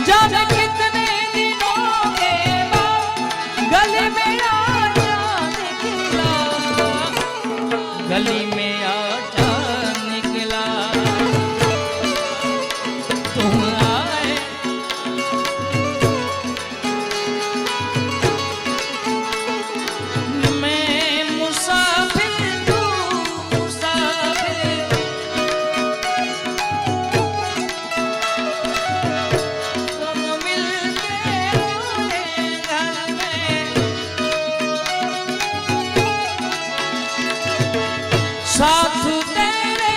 जाने कितने दिनों के बाद गली में आजा निकला, गली में आजा निकला। तुम आए मैं मुसाफिर तू मुसाफिर, तुम मिलके रोए घर में, साथ तेरे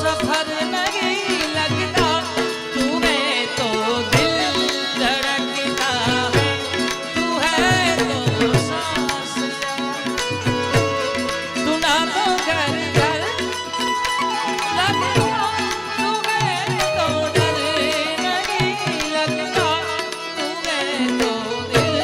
सफर नहीं लगता, तुम्हें तो दिल धड़कता है, तू है तो सांस, तू ना तो घर घर लगता, तुम्हें तो डर नहीं लगता, तुम्हें तो दिल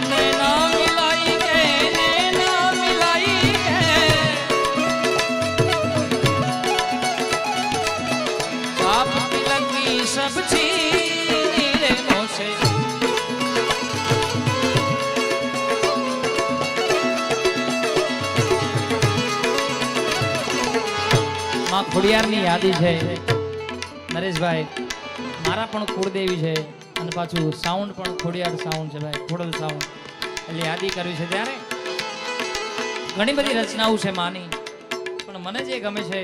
नैना मिलाई के, नैना मिलाई के, आप लगी सब चीज़ों से, मां ખોડિયારની યાદી છે નરેશભાઈ, મારા પણ કુળદેવી છે અને પાછું સાઉન્ડ પણ ખોડિયાર સાઉન્ડ છે ભાઈ, ખોડલ સાઉન્ડ, એટલે યાદી કરવી છે ત્યારે ઘણી બધી રચનાઓ છે માની, પણ મને જે ગમે છે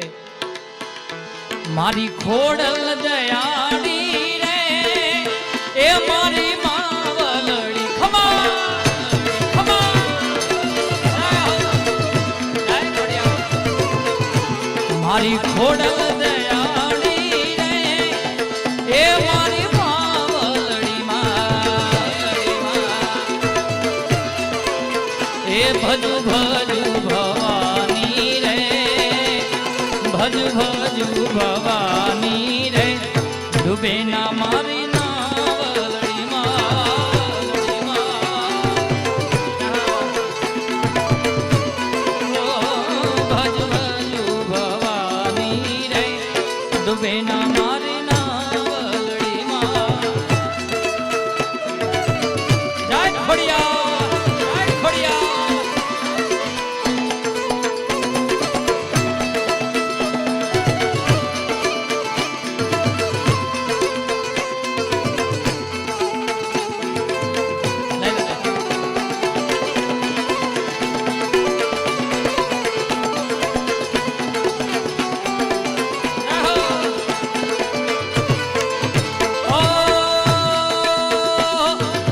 મારી ખોડલ દયાળી રે એ મારી માવલડી, ખમા ખમા મારી ખોડલ દયાળી રે એ મારી માવલડી માં, એ ભજુ ભજુ ભવાની રે, ભજુ ભજુ ભવાની રે, ડૂબે ના મારી નાવલડી માં, ભજુ ભજુ ભવાની રે, ડૂબે ના મારી નાવલડી માં, જય ખોડિયાર, જય ખોડિયાર।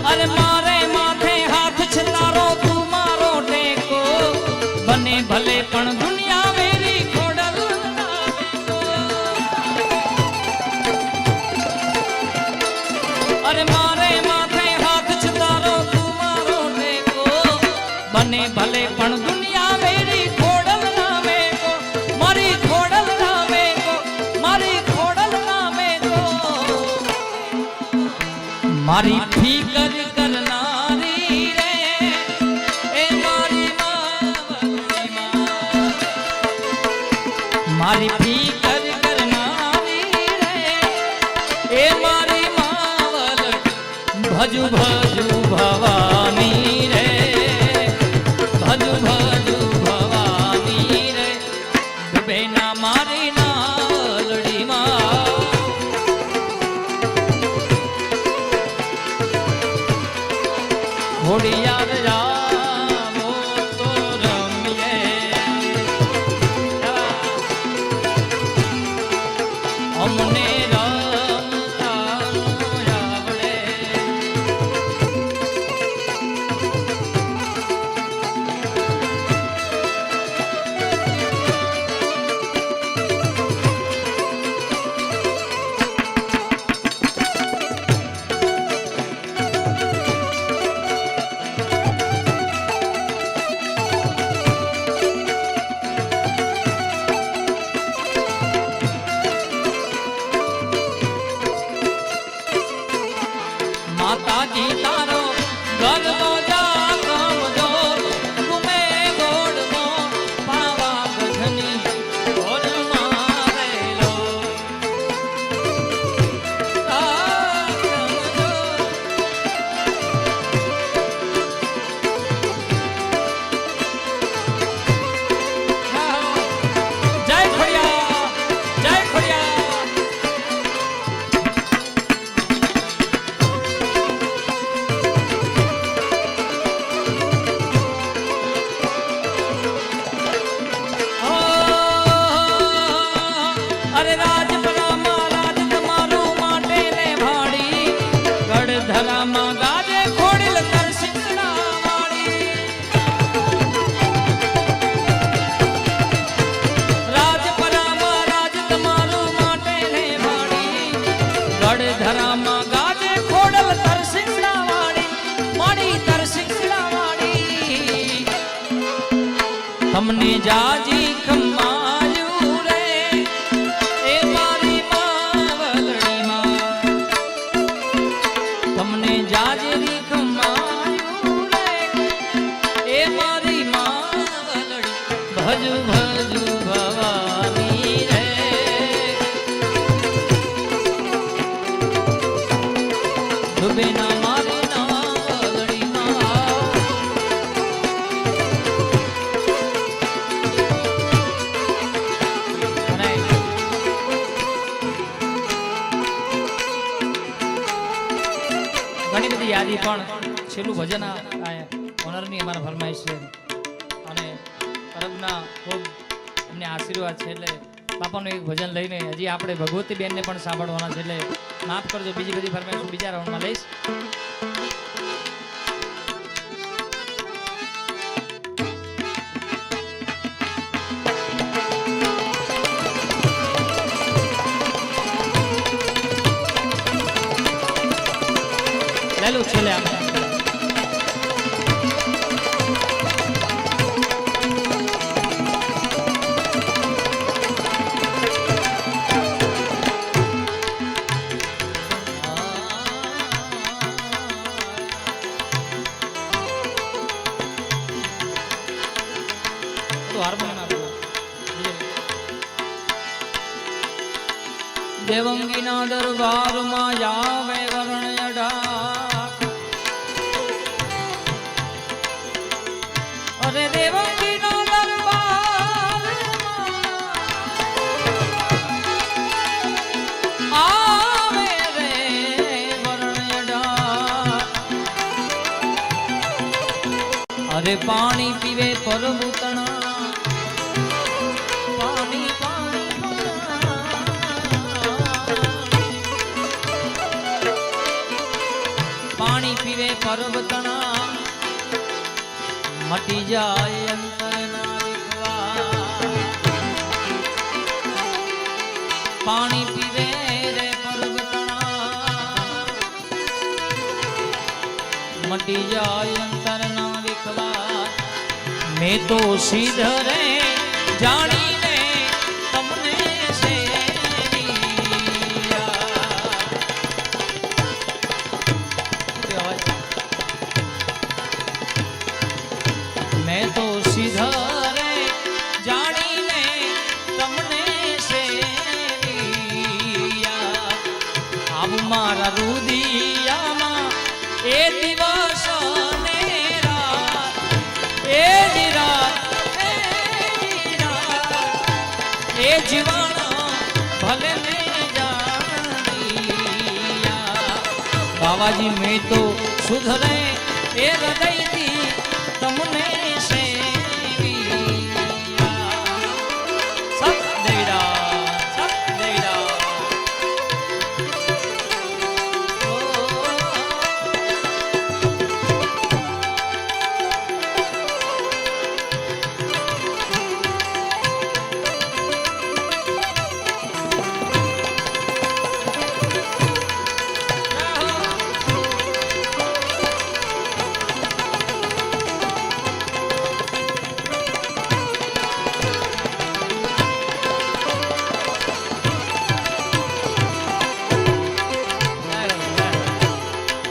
અરે મારે માથે હાથ છે તારો, તું મારો ટેકો, બને ભલે પણ દુનિયા મેરી ખોડલ નામે કો। અરે મારે માથે હાથ છે તારો, તું મારો ટેકો, બને ભલે પણ દુનિયા મેરી ખોડલ નામે કો, મારી ખોડલ નામે કો, મારી ખોડલ નામે કો, મારી ફિકર કરનારી રે એ મારી માવલડી માં, મારી ફિકર કરનારી રે એ મારી માવલડી, ભજુ ભજુ ભવાની રે, ભજુ ભજુ ભવાની રે, ડૂબે ના મારી નાવલડી માં। ખોડિયાર જાવો તો રમીએ, અમને રમતા આવડે, તમને જાજી ખમાયું રે એ મારી માવલડી માં તમને જાજી ખમાયું રે એ મારી માવલડી ભજુ ભજુ ભવાની રે ડૂબેના મારી નાવલડી માં ઘણી બધી યાદી પણ છેલ્લું ભજન ઓનરની અમારા ફરમાઈશ છે અને પરબના ખૂબ એમને આશીર્વાદ છે એટલે બાપાનું એક ભજન લઈને હજી આપણે ભગવતી બેનને પણ સાંભળવાના છે એટલે માફ કરજો બીજી બધી ફરમાઈશ હું બીજા રાઉન્ડમાં લઈશ. લેલું છેલ્લે આપણે દેવંગીના દરબારમાં જાવે વરણ અઢાર અરે દેવંગીના દરબારમાં આવે રે વરણ અઢાર અરે પાણી પીવે પરબુતણા પાણી પીવે પર્વતણા મટી જાય અંતરના વિખવા પાણી પીવે રે પર્વતણા મટી જાય અંતરના વિખવા મેં તો સીધ રે જાણીને તમને મેં તો સીધરે જાણીને તમને સેવિયા આવ મારા રુદિયામાં એ દિવસ ને રાત એ જ રાત એ જીવન ભલે ને જાણિયા બાવાજી મેં તો સુધરે એ હૃદયથી તમને છે